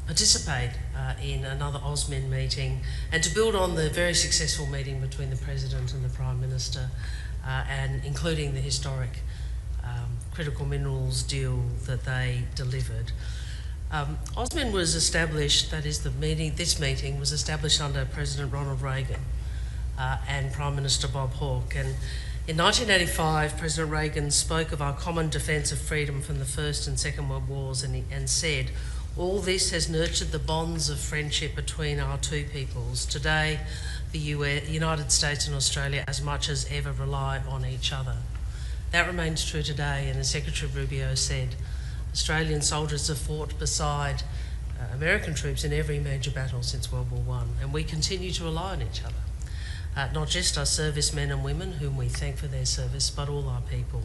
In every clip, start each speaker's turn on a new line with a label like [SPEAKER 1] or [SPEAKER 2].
[SPEAKER 1] participate in another Osmin meeting and to build on the very successful meeting between the President and the Prime Minister, and including the historic critical minerals deal that they delivered. Osmin was established, that is this meeting was established under President Ronald Reagan and Prime Minister Bob Hawke. And in 1985, President Reagan spoke of our common defence of freedom from the First and Second World Wars and said, "All this has nurtured the bonds of friendship between our two peoples. Today, the United States and Australia as much as ever rely on each other." That remains true today, and as Secretary Rubio said, Australian soldiers have fought beside American troops in every major battle since World War I, and we continue to rely on each other. Not just our servicemen and women, whom we thank for their service, but all our people.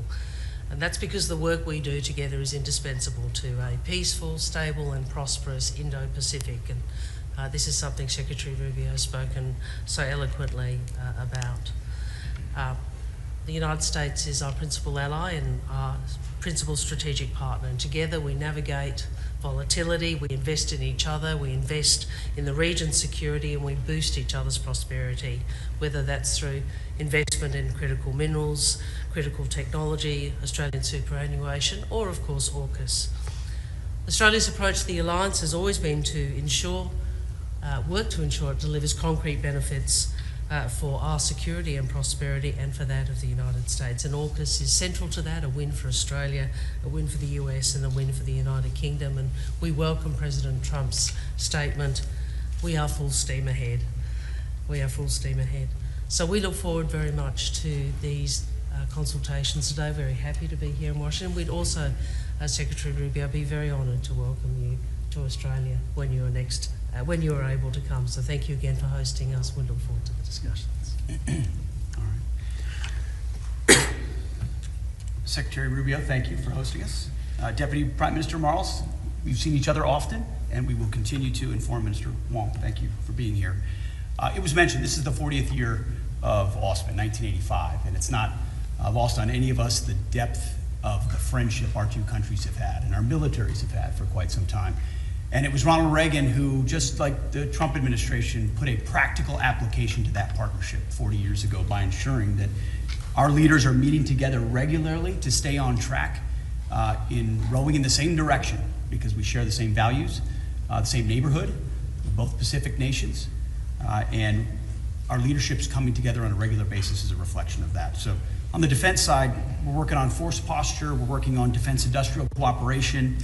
[SPEAKER 1] And that's because the work we do together is indispensable to a peaceful, stable and prosperous Indo-Pacific. And this is something Secretary Rubio has spoken so eloquently about. The United States is our principal ally and our principal strategic partner. And together we navigate volatility, we invest in each other, we invest in the region's security, and we boost each other's prosperity, whether that's through investment in critical minerals, critical technology, Australian superannuation, or of course AUKUS. Australia's approach to the alliance has always been to work to ensure it delivers concrete benefits for our security and prosperity and for that of the United States. And AUKUS is central to that, a win for Australia, a win for the US and a win for the United Kingdom. And we welcome President Trump's statement, "We are full steam ahead." We are full steam ahead. So we look forward very much to these consultations today. Very happy to be here in Washington. We'd also, Secretary Rubio, be very honoured to welcome you to Australia when you are when you are able to come. So thank you again for hosting us. We look forward to the discussions.
[SPEAKER 2] All right. Secretary Rubio, thank you for hosting us. Deputy Prime Minister Marles, we've seen each other often, and we will continue to inform Minister Wong. Thank you for being here. It was mentioned, this is the 40th year of Osmin, 1985, and it's not lost on any of us the depth of the friendship our two countries have had and our militaries have had for quite some time. And it was Ronald Reagan who, just like the Trump administration, put a practical application to that partnership 40 years ago by ensuring that our leaders are meeting together regularly to stay on track in rowing in the same direction, because we share the same values, the same neighborhood, both Pacific nations, and our leadership's coming together on a regular basis is a reflection of that. So on the defense side, we're working on force posture, we're working on defense industrial cooperation.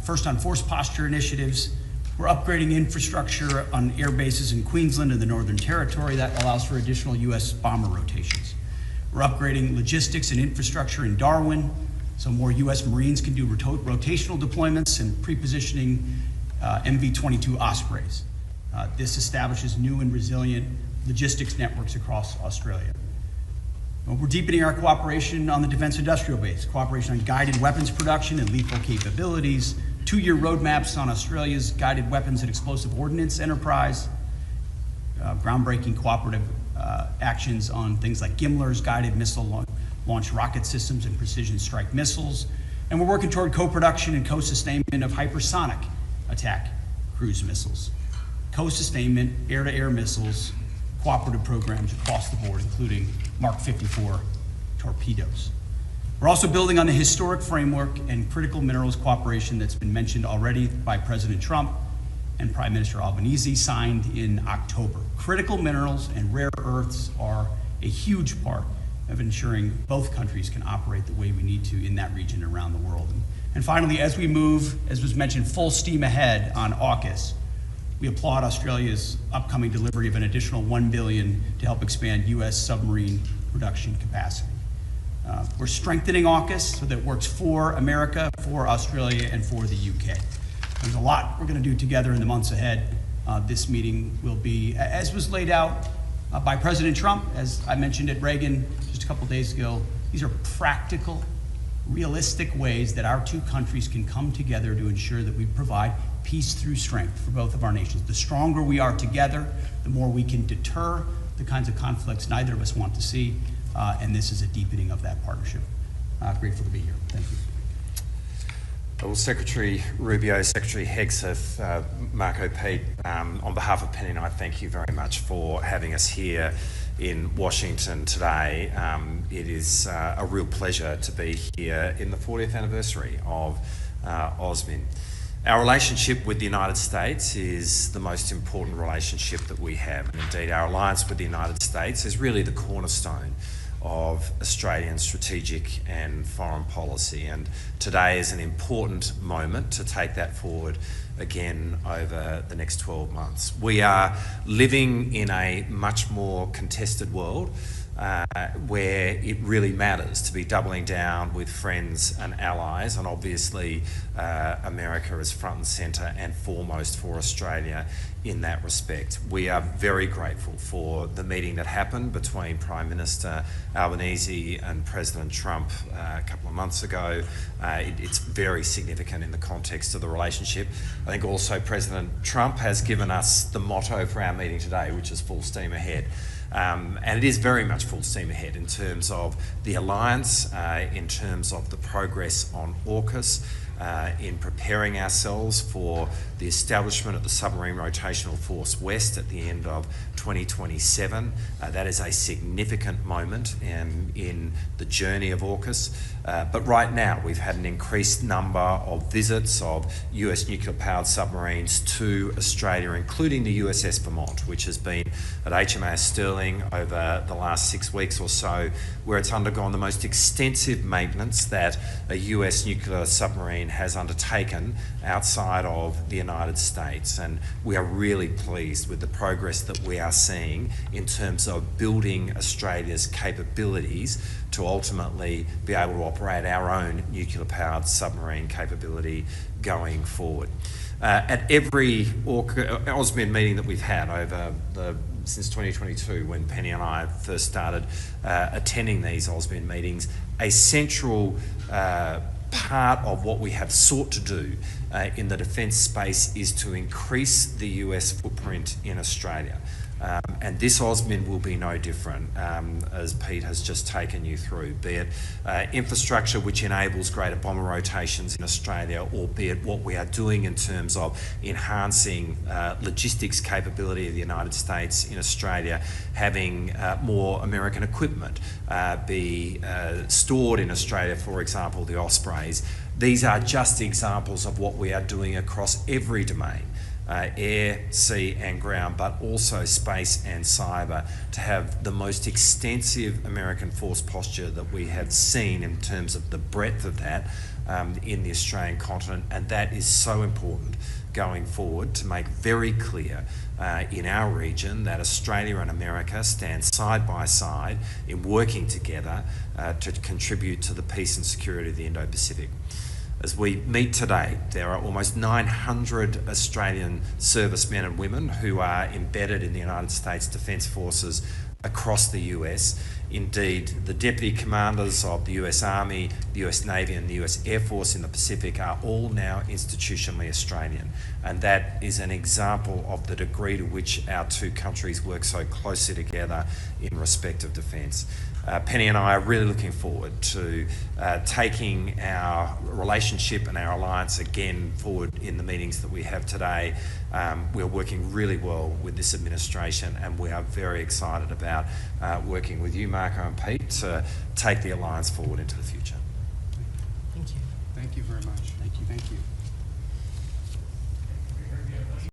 [SPEAKER 2] First on force posture initiatives, we're upgrading infrastructure on air bases in Queensland and the Northern Territory that allows for additional US bomber rotations. We're upgrading logistics and infrastructure in Darwin so more US Marines can do rotational deployments and pre-positioning MV-22 Ospreys. This establishes new and resilient logistics networks across Australia. We're deepening our cooperation on the defense industrial base, cooperation on guided weapons production and lethal capabilities, 2-year roadmaps on Australia's guided weapons and explosive ordnance enterprise, groundbreaking cooperative actions on things like GMLRS, guided missile launch rocket systems and precision strike missiles. And we're working toward co-production and co-sustainment of hypersonic attack cruise missiles, co-sustainment, air-to-air missiles, cooperative programs across the board, including Mark 54 torpedoes. We're also building on the historic framework and critical minerals cooperation that's been mentioned already by President Trump and Prime Minister Albanese, signed in October. Critical minerals and rare earths are a huge part of ensuring both countries can operate the way we need to in that region and around the world. And finally, as we move, as was mentioned, full steam ahead on AUKUS, we applaud Australia's upcoming delivery of an additional $1 billion to help expand US submarine production capacity. We're strengthening AUKUS so that it works for America, for Australia, and for the UK. There's a lot we're going to do together in the months ahead. This meeting will be, as was laid out by President Trump, as I mentioned at Reagan just a couple days ago, these are practical, realistic ways that our two countries can come together to ensure that we provide peace through strength for both of our nations. The stronger we are together, the more we can deter the kinds of conflicts neither of us want to see, and this is a deepening of that partnership. Grateful to be here. Thank you.
[SPEAKER 3] Well, Secretary Rubio, Secretary Hegseth, Marco Pete, on behalf of Penny and I, thank you very much for having us here in Washington today. It is a real pleasure to be here in the 40th anniversary of Osmin. Our relationship with the United States is the most important relationship that we have, and indeed our alliance with the United States is really the cornerstone of Australian strategic and foreign policy, and today is an important moment to take that forward again over the next 12 months. We are living in a much more contested world where it really matters to be doubling down with friends and allies, and obviously America is front and centre and foremost for Australia in that respect. We are very grateful for the meeting that happened between Prime Minister Albanese and President Trump a couple of months ago. It's very significant in the context of the relationship. I think also President Trump has given us the motto for our meeting today, which is full steam ahead. And it is very much full steam ahead in terms of the alliance, in terms of the progress on AUKUS, in preparing ourselves for the establishment of the Submarine Rotational Force West at the end of 2027. That is a significant moment in the journey of AUKUS. But right now we've had an increased number of visits of US nuclear-powered submarines to Australia, including the USS Vermont, which has been at HMAS Sterling over the last 6 weeks or so, where it's undergone the most extensive maintenance that a US nuclear submarine has undertaken outside of the United States. And we are really pleased with the progress that we are seeing in terms of building Australia's capabilities to ultimately be able to operate our own nuclear-powered submarine capability going forward. At every Osmin meeting that we've had since 2022, when Penny and I first started attending these Osmin meetings, a central part of what we have sought to do in the defence space is to increase the US footprint in Australia. And this Osmin will be no different, as Pete has just taken you through, be it infrastructure which enables greater bomber rotations in Australia, or be it what we are doing in terms of enhancing logistics capability of the United States in Australia, having more American equipment be stored in Australia, for example, the Ospreys. These are just examples of what we are doing across every domain. Air, sea and ground, but also space and cyber, to have the most extensive American force posture that we have seen in terms of the breadth of that in the Australian continent. And that is so important going forward, to make very clear in our region that Australia and America stand side by side in working together to contribute to the peace and security of the Indo-Pacific. As we meet today, there are almost 900 Australian servicemen and women who are embedded in the United States Defence Forces across the US. Indeed, the deputy commanders of the US Army, the US Navy and the US Air Force in the Pacific are all now institutionally Australian. And that is an example of the degree to which our two countries work so closely together in respect of defence. Penny and I are really looking forward to taking our relationship and our alliance again forward in the meetings that we have today. We're working really well with this administration, and we are very excited about working with you, Marco and Pete, to take the alliance forward into the future.
[SPEAKER 1] Thank you.
[SPEAKER 2] Thank you very much. Thank you. Thank you.